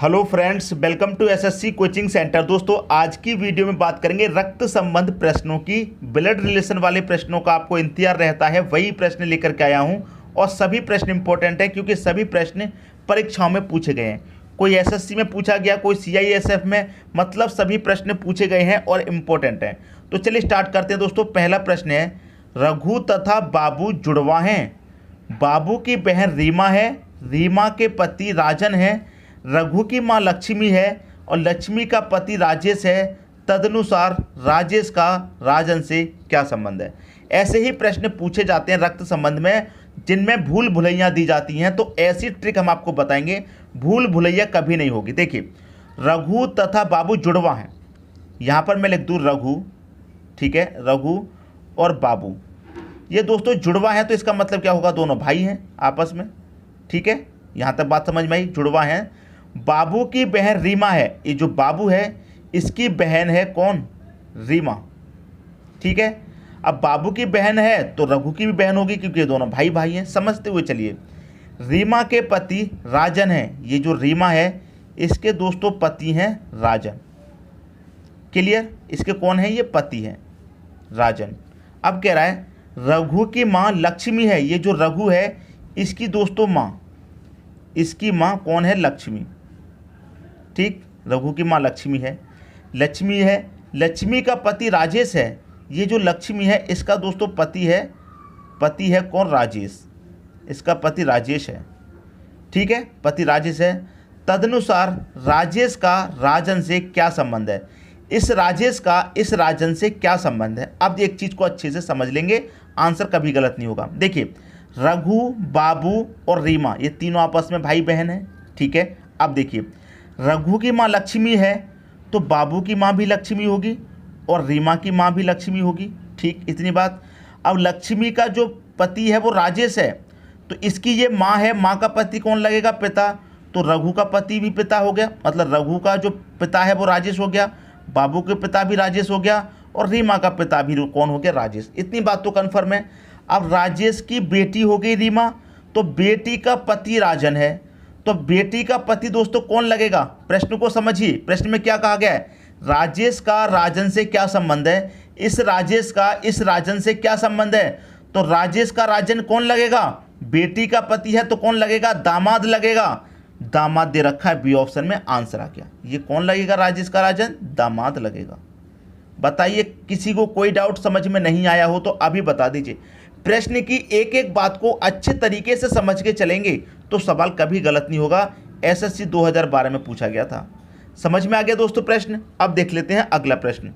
Hello friends, welcome to SSC coaching centre. दोस्तों, आज की वीडियो में बात करेंगे रक्त संबंध प्रश्नों की। ब्लड रिलेशन वाले प्रश्नों का आपको इंतजार रहता है, वही प्रश्न लेकर के आया हूं। और सभी प्रश्न इंपॉर्टेंट है क्योंकि सभी प्रश्न परीक्षाओं में पूछे गए हैं। कोई एसएससी में पूछा गया, कोई सीआईएसएफ में, मतलब सभी प्रश्न पूछे गए हैं और इम्पोर्टेंट हैं। तो चलिए स्टार्ट करते हैं दोस्तों। पहला प्रश्न है, रघु तथा बाबू जुड़वा हैं। बाबू की बहन रीमा है, रीमा के पति राजन है, रघु की मां लक्ष्मी है और लक्ष्मी का पति राजेश है। तदनुसार राजेश का राजन से क्या संबंध है। ऐसे ही प्रश्न पूछे जाते हैं रक्त संबंध में, जिनमें भूल भुलैया दी जाती हैं। तो ऐसी ट्रिक हम आपको बताएंगे, भूल भुलैया कभी नहीं होगी। देखिए, रघु तथा बाबू जुड़वा हैं। यहाँ पर मैं लिख दूँ रघु, ठीक है, रघु और बाबू, ये दोस्तों जुड़वा हैं। तो इसका मतलब क्या होगा, दोनों भाई हैं आपस में। ठीक है, यहाँ तक बात समझ में आई, जुड़वा हैं। बाबू की बहन रीमा है, ये जो बाबू है इसकी बहन है कौन, रीमा। ठीक है, अब बाबू की बहन है तो रघु की भी बहन होगी क्योंकि ये दोनों भाई भाई हैं। समझते हुए चलिए, रीमा के पति राजन है, ये जो रीमा है इसके दोस्तों पति हैं राजन। क्लियर, इसके कौन है, ये पति हैं राजन। अब कह रहा है रघु की माँ लक्ष्मी है, ये जो रघु है इसकी दोस्तों माँ, इसकी माँ कौन है, लक्ष्मी। ठीक, रघु की माँ लक्ष्मी है, लक्ष्मी है। लक्ष्मी का पति राजेश है, ये जो लक्ष्मी है इसका दोस्तों पति है कौन, राजेश, इसका पति राजेश है। ठीक है, पति राजेश है। तदनुसार राजेश का राजन से क्या संबंध है, इस राजेश का इस राजन से क्या संबंध है। अब एक चीज़ को अच्छे से समझ लेंगे, आंसर कभी गलत नहीं होगा। देखिए, रघु, बाबू और रीमा ये तीनों आपस में भाई बहन हैं। ठीक है, अब देखिए, रघु की माँ लक्ष्मी है तो बाबू की माँ भी लक्ष्मी होगी और रीमा की माँ भी लक्ष्मी होगी। ठीक, इतनी बात। अब लक्ष्मी का जो पति है वो राजेश है, तो इसकी ये माँ है, माँ का पति कौन लगेगा, पिता। तो रघु का पति भी पिता हो गया, मतलब रघु का जो पिता है वो राजेश हो गया, बाबू के पिता भी राजेश हो गया और रीमा का पिता भी कौन हो गया, राजेश। इतनी बात तो कन्फर्म है। अब राजेश की बेटी हो गई रीमा, तो बेटी का पति राजन है, तो बेटी का पति दोस्तों कौन लगेगा। प्रश्न को समझिए, प्रश्न में क्या कहा गया है, राजेश का राजन से क्या संबंध है, इस राजेश का इस राजन से क्या संबंध है। तो राजेश का राजन कौन लगेगा, बेटी का पति है तो कौन लगेगा, दामाद लगेगा। दामाद दे रखा है बी ऑप्शन में, आंसर आ गया। ये कौन लगेगा, राजेश का राजन, दामाद लगेगा। बताइए, किसी को कोई डाउट समझ में नहीं आया हो तो अभी बता दीजिए। प्रश्न की एक एक बात को अच्छे तरीके से समझ के चलेंगे तो सवाल कभी गलत नहीं होगा। एसएससी 2012 में पूछा गया था। समझ में आ गया दोस्तों प्रश्न। अब देख लेते हैं अगला प्रश्न।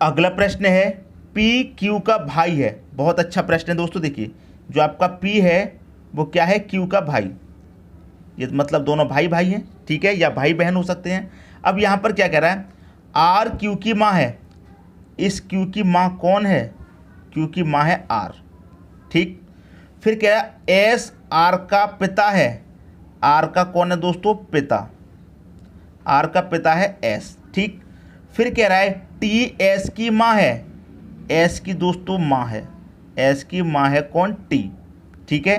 अगला प्रश्न है, पी क्यू का भाई है। बहुत अच्छा प्रश्न है दोस्तों। देखिए, जो आपका पी है वो क्या है, क्यू का भाई, ये मतलब दोनों भाई भाई हैं। ठीक है, या भाई बहन हो सकते हैं। अब यहाँ पर क्या कह रहा है, आर क्यू की माँ है, इस क्यू की माँ कौन है, क्यू की माँ है आर। ठीक, फिर कह रहा है एस आर का पिता है, आर का कौन है दोस्तों, पिता, आर का पिता है एस। ठीक, फिर कह रहा है टी एस की माँ है, एस की दोस्तों माँ है, एस की माँ है कौन, टी। ठीक है,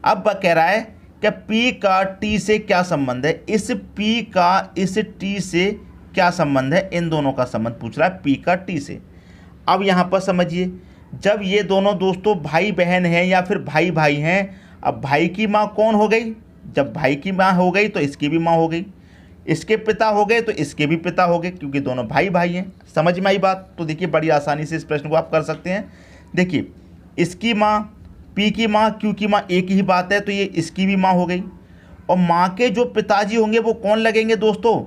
अब कह रहा है कि पी का टी से क्या संबंध है, इस पी का इस टी से क्या संबंध है, इन दोनों का संबंध पूछ रहा है पी का टी से। अब यहाँ पर समझिए, जब ये दोनों दोस्तों भाई बहन हैं या फिर भाई भाई हैं, अब भाई की माँ कौन हो गई, जब भाई की माँ हो गई तो इसकी भी माँ हो गई, इसके पिता हो गए तो इसके भी पिता हो गए, क्योंकि दोनों भाई भाई हैं। समझ में आई बात। तो देखिए, बड़ी आसानी से इस प्रश्न को आप कर सकते हैं। देखिए, इसकी माँ, पी की माँ, क्यू की माँ एक ही बात है, तो ये इसकी भी माँ हो गई। और माँ के जो पिताजी होंगे वो कौन लगेंगे दोस्तों,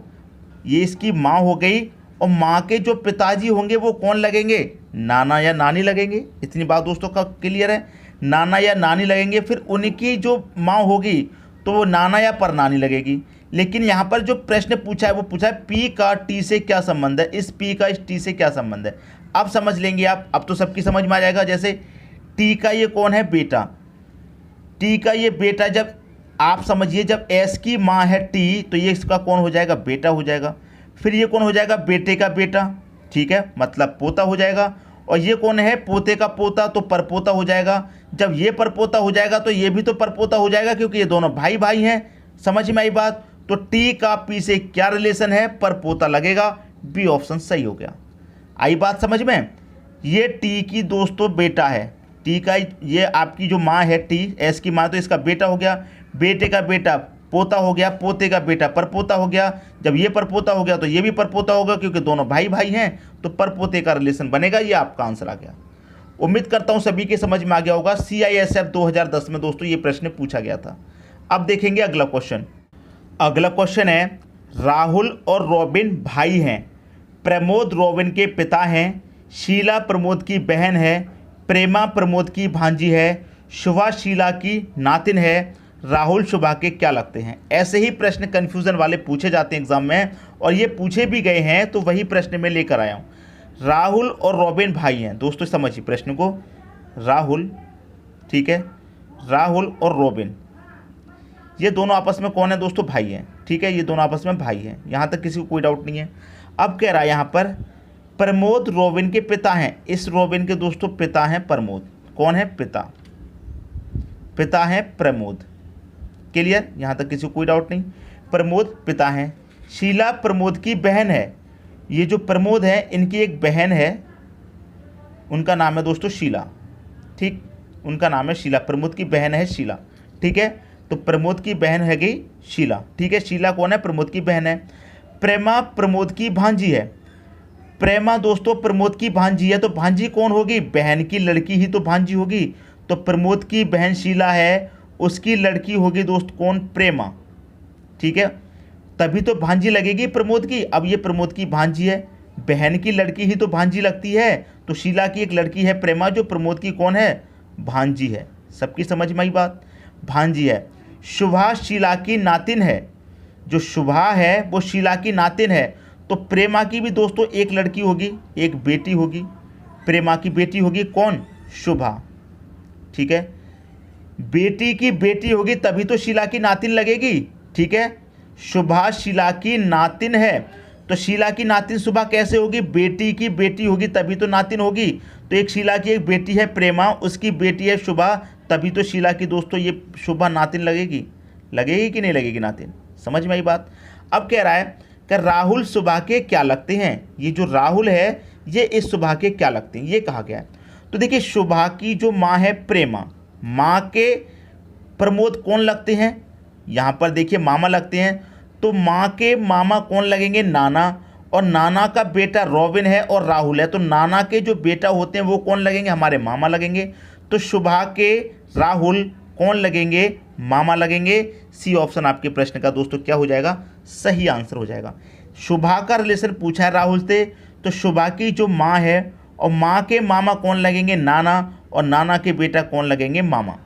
ये इसकी माँ हो गई, और माँ के जो पिताजी होंगे वो कौन लगेंगे, नाना या नानी लगेंगे। इतनी बात दोस्तों का क्लियर है, नाना या नानी लगेंगे। फिर उनकी जो माँ होगी तो वो नाना या परनानी लगेगी। लेकिन यहाँ पर जो प्रश्न पूछा है वो पूछा है पी का टी से क्या संबंध है, इस पी का इस टी से क्या संबंध है। अब समझ लेंगे आप, अब तो सबकी समझ में आ जाएगा। जैसे टी का ये कौन है, बेटा, टी का ये बेटा, जब आप समझिए जब एस की माँ है टी तो ये इसका कौन हो जाएगा, बेटा हो जाएगा। फिर ये कौन हो जाएगा, बेटे का बेटा। ठीक है, मतलब पोता हो जाएगा। और ये कौन है, पोते का पोता, तो परपोता हो जाएगा। जब ये परपोता हो जाएगा तो ये भी तो परपोता हो जाएगा, क्योंकि ये दोनों भाई भाई हैं। समझ में आई बात। तो टी का पी से क्या रिलेशन है, परपोता लगेगा। बी ऑप्शन सही हो गया। आई बात समझ में। ये टी की दोस्तों बेटा है, टी का ये आपकी जो माँ है टी, एस की माँ, तो इसका बेटा हो गया, बेटे का बेटा पोता हो गया, पोते का बेटा परपोता हो गया। जब ये परपोता हो गया तो ये भी परपोता होगा, क्योंकि दोनों भाई भाई हैं, तो परपोते का रिलेशन बनेगा। ये आपका आंसर आ गया। उम्मीद करता हूं सभी के समझ में आ गया होगा। CISF 2010 में दोस्तों ये प्रश्न पूछा गया था। अब देखेंगे अगला क्वेश्चन। अगला क्वेश्चन है, राहुल और रॉबिन भाई हैं, प्रमोद रॉबिन के पिता हैं, शीला प्रमोद की बहन है, प्रेमा प्रमोद की भांजी है, शुभा शीला की नातिन है, राहुल शुभा के क्या लगते हैं। ऐसे ही प्रश्न कन्फ्यूज़न वाले पूछे जाते हैं एग्जाम में, और ये पूछे भी गए हैं, तो वही प्रश्न में लेकर आया हूँ। राहुल और रॉबिन भाई हैं दोस्तों, समझिए प्रश्न को। राहुल, ठीक है, राहुल और रॉबिन ये दोनों आपस में कौन है दोस्तों, भाई हैं, ठीक है, ये दोनों आपस में भाई हैं, यहाँ तक किसी को कोई डाउट नहीं है। अब कह रहा है यहाँ पर प्रमोद रॉबिन के पिता हैं, इस रॉबिन के दोस्तों पिता हैं प्रमोद। कौन है, पिता, पिता हैं प्रमोद। क्लियर, यहाँ तक किसी को कोई डाउट नहीं। प्रमोद पिता हैं। शीला प्रमोद की बहन है, ये जो प्रमोद है इनकी एक बहन है, उनका नाम है दोस्तों शीला, ठीक, उनका नाम है शीला, प्रमोद की बहन है शीला, ठीक है। तो प्रमोद की बहन है गई शीला, ठीक है। शीला कौन है, प्रमोद की बहन है। प्रेमा प्रमोद की भांजी है, प्रेमा दोस्तों प्रमोद की भांजी है, तो भांजी कौन होगी, बहन की लड़की ही तो भांजी होगी। तो प्रमोद की बहन शीला है, उसकी लड़की होगी दोस्त कौन, प्रेमा, ठीक है, तभी तो भांजी लगेगी प्रमोद की। अब ये प्रमोद की भांजी है, बहन की लड़की ही तो भांजी लगती है, तो शीला की एक लड़की है प्रेमा, जो प्रमोद की कौन है, भांजी है। सबकी समझ में आई बात, भांजी है। शुभा शीला की नातिन है, जो शुभा है वो शीला की नातिन है, तो प्रेमा की भी दोस्तों एक लड़की होगी, एक बेटी होगी, प्रेमा की बेटी होगी कौन, शुभा, ठीक है। बेटी की बेटी होगी तभी तो शीला की नातिन लगेगी, ठीक है। शुभा शीला की नातिन है, तो शीला की नातिन शुभा कैसे होगी, बेटी की बेटी होगी तभी तो नातिन होगी। तो एक शीला की एक बेटी है प्रेमा, उसकी बेटी है शुभा, तभी तो शीला की दोस्तों ये शुभा नातिन लगेगी। लगेगी कि नहीं लगेगी नातिन, समझ में आई बात। अब कह रहा है कि राहुल शुभा के क्या लगते हैं, ये जो राहुल है ये इस शुभा के क्या लगते हैं, ये कहा गया है। तो देखिए शुभा की जो माँ है प्रेमा, माँ के प्रमोद कौन लगते हैं, यहाँ पर देखिए मामा लगते हैं, तो माँ के मामा कौन लगेंगे, नाना, और नाना का बेटा रॉबिन है और राहुल है, तो नाना के जो बेटा होते हैं वो कौन लगेंगे, हमारे मामा लगेंगे। तो शुभा के राहुल कौन लगेंगे, मामा लगेंगे। सी ऑप्शन आपके प्रश्न का दोस्तों क्या हो जाएगा, सही आंसर हो जाएगा। शुभा का रिलेशन पूछा है राहुल से, तो शुभा की जो माँ है और माँ के मामा कौन लगेंगे, नाना, और नाना के बेटा कौन लगेंगे, मामा।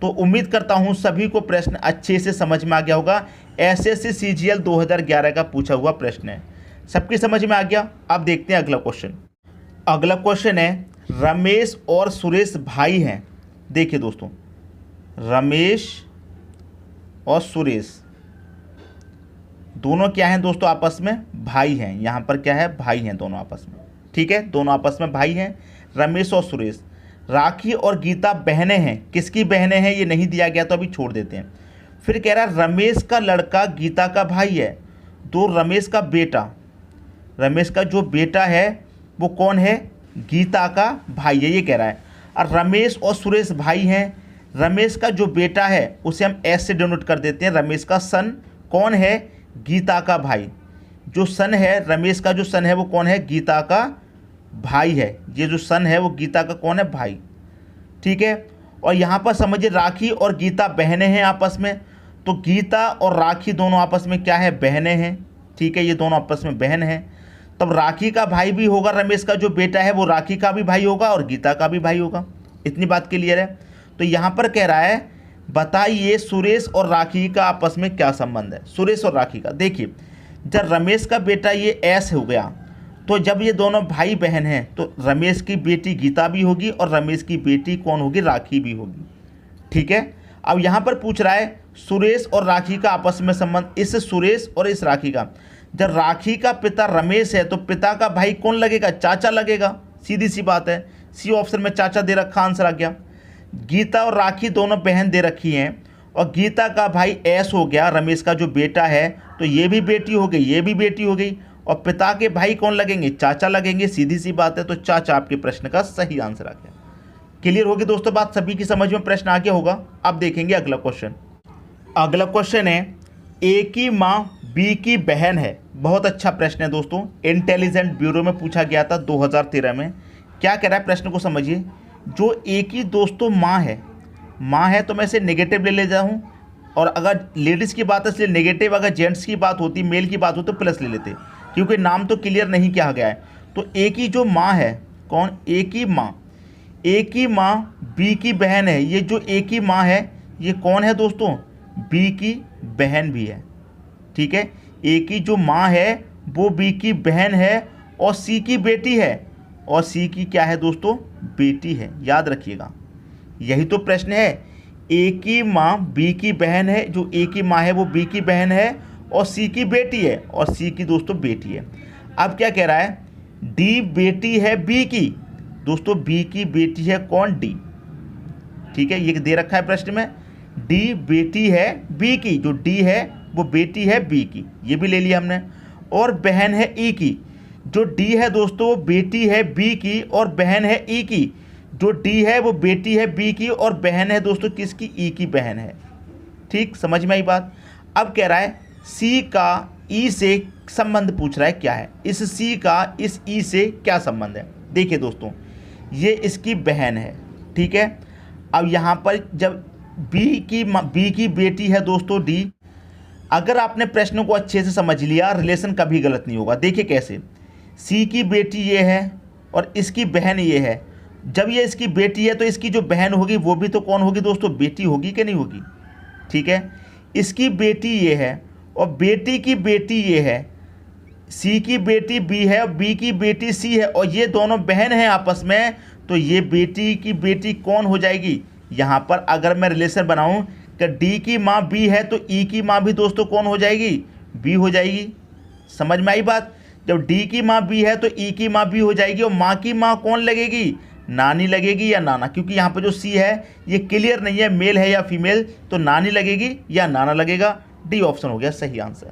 तो उम्मीद करता हूँ सभी को प्रश्न अच्छे से समझ में आ गया होगा। SSC CGL 2011 का पूछा हुआ प्रश्न है, सबकी समझ में आ गया। अब देखते हैं अगला क्वेश्चन। अगला क्वेश्चन है, रमेश और सुरेश भाई हैं। देखिए दोस्तों, रमेश और सुरेश दोनों क्या हैं दोस्तों, आपस में भाई हैं। यहाँ पर क्या है, भाई हैं दोनों आपस में, ठीक है, दोनों आपस में भाई हैं, रमेश और सुरेश। राखी और गीता बहनें हैं, किसकी बहनें हैं ये नहीं दिया गया, तो अभी छोड़ देते हैं। फिर कह रहा है रमेश का लड़का गीता का भाई है, तो रमेश का बेटा, रमेश का जो बेटा है वो कौन है, गीता का भाई है, ये कह रहा है। और रमेश और सुरेश भाई हैं, रमेश का जो बेटा है उसे हम एस से डिनोट कर देते हैं। रमेश का सन कौन है, गीता का भाई। जो सन है, रमेश का जो सन है वो कौन है, गीता का भाई है। ये जो सन है वो गीता का कौन है, भाई, ठीक है। और यहाँ पर समझिए राखी और गीता बहनें हैं आपस में, तो गीता और राखी दोनों आपस में क्या है, बहनें हैं, ठीक है, ये दोनों आपस में बहन हैं। तब राखी का भाई भी होगा, रमेश का जो बेटा है वो राखी का भी भाई होगा और गीता का भी भाई होगा। इतनी बात क्लियर है। तो यहाँ पर कह रहा है बताइए सुरेश और राखी का आपस में क्या संबंध है, सुरेश और राखी का। देखिए जब रमेश का बेटा ये एस हो गया, तो जब ये दोनों भाई बहन हैं तो रमेश की बेटी गीता भी होगी और रमेश की बेटी कौन होगी, राखी भी होगी, ठीक है। अब यहाँ पर पूछ रहा है सुरेश और राखी का आपस में संबंध, इस सुरेश और इस राखी का। जब राखी का पिता रमेश है तो पिता का भाई कौन लगेगा, चाचा लगेगा, सीधी सी बात है। सी ऑप्शन में चाचा दे रखा, आंसर आ गया। गीता और राखी दोनों बहन दे रखी हैं और गीता का भाई एस हो गया, रमेश का जो बेटा है, तो ये भी बेटी हो गई, ये भी बेटी हो गई। और पिता के भाई कौन लगेंगे? चाचा लगेंगे, सीधी सी बात है। तो चाचा आपके प्रश्न का सही आंसर आ गया। क्लियर होगी दोस्तों बात, सभी की समझ में प्रश्न आ गया होगा। अब देखेंगे अगला क्वेश्चन। अगला क्वेश्चन है, ए की माँ बी की बहन है। बहुत अच्छा प्रश्न है दोस्तों, इंटेलिजेंट ब्यूरो में पूछा गया था 2013 में। क्या कह रहा है प्रश्न को समझिए। जो ए की दोस्तों माँ है तो मैं इसे नेगेटिव ले जाऊँ, और अगर लेडीज़ की बात है इसलिए नेगेटिव, अगर जेंट्स की बात होती, मेल की बात हो तो प्लस ले लेते, क्योंकि नाम तो क्लियर नहीं किया गया है। तो ए की जो माँ है, कौन? ए की माँ बी की बहन है। ये जो ए की माँ है ये कौन है दोस्तों? बी की बहन भी है। ठीक है, ए की जो माँ है वो बी की बहन है और सी की बेटी है, और सी की क्या है दोस्तों? बेटी है। याद रखिएगा, यही तो प्रश्न है। ए की माँ बी की बहन है, जो ए की माँ है वो बी की बहन है और सी की बेटी है, और सी की दोस्तों बेटी है। अब क्या कह रहा है? डी बेटी है बी की। दोस्तों बी की बेटी है कौन? डी। ठीक है, ये दे रखा है प्रश्न में, डी बेटी है बी की, जो डी है वो बेटी है बी की, ये भी ले लिया हमने। और बहन है ई की। जो डी है दोस्तों वो बेटी है बी की और बहन है ई की। जो डी है वो बेटी है बी की और बहन है दोस्तों किसकी? ई की बहन है। ठीक, समझ में आई बात। अब कह रहा है सी का ई से संबंध पूछ रहा है, क्या है इस सी का इस ई से क्या संबंध है। देखिए दोस्तों, ये इसकी बहन है। ठीक है, अब यहाँ पर जब बी की बेटी है दोस्तों डी, अगर आपने प्रश्न को अच्छे से समझ लिया रिलेशन कभी गलत नहीं होगा। देखिए कैसे, सी की बेटी ये है और इसकी बहन ये है। जब ये इसकी बेटी है तो इसकी जो बहन होगी वो भी तो कौन होगी दोस्तों? बेटी होगी कि नहीं होगी? ठीक है, इसकी बेटी ये है और बेटी की बेटी ये है। सी की बेटी बी है और बी की बेटी सी है, और ये दोनों बहन हैं आपस में, तो ये बेटी की बेटी कौन हो जाएगी? यहाँ पर अगर मैं रिलेशन बनाऊँ कि डी की माँ बी है तो ई की माँ भी दोस्तों कौन हो जाएगी? बी हो जाएगी। समझ में आई बात? जब डी की माँ बी है तो ई की माँ बी हो जाएगी, और माँ की माँ कौन लगेगी? नानी लगेगी या नाना, क्योंकि यहाँ पर जो सी है ये क्लियर नहीं है मेल है या फीमेल, तो नानी लगेगी या नाना लगेगा। डी ऑप्शन हो गया सही आंसर।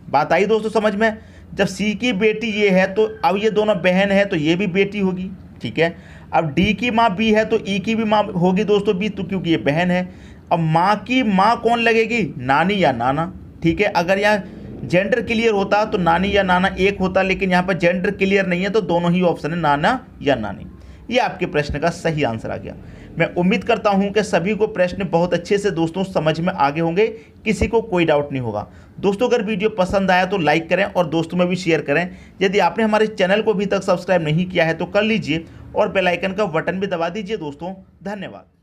बात आई दोस्तों समझ में? जब सी की बेटी ये है तो अब ये दोनों बहन है तो ये भी बेटी होगी। ठीक है, अब डी की माँ बी है तो ई की भी माँ होगी दोस्तों बी, तो क्योंकि ये बहन है। अब माँ की माँ कौन लगेगी? नानी या नाना। ठीक है, अगर यहाँ जेंडर क्लियर होता तो नानी या नाना एक होता, लेकिन यहाँ पर जेंडर क्लियर नहीं है तो दोनों ही ऑप्शन है, नाना या नानी। ये आपके प्रश्न का सही आंसर आ गया। मैं उम्मीद करता हूं कि सभी को प्रश्न बहुत अच्छे से दोस्तों समझ में आगे होंगे, किसी को कोई डाउट नहीं होगा। दोस्तों अगर वीडियो पसंद आया तो लाइक करें और दोस्तों में भी शेयर करें। यदि आपने हमारे चैनल को अभी तक सब्सक्राइब नहीं किया है तो कर लीजिए और बेल आइकन का बटन भी दबा दीजिए दोस्तों। धन्यवाद।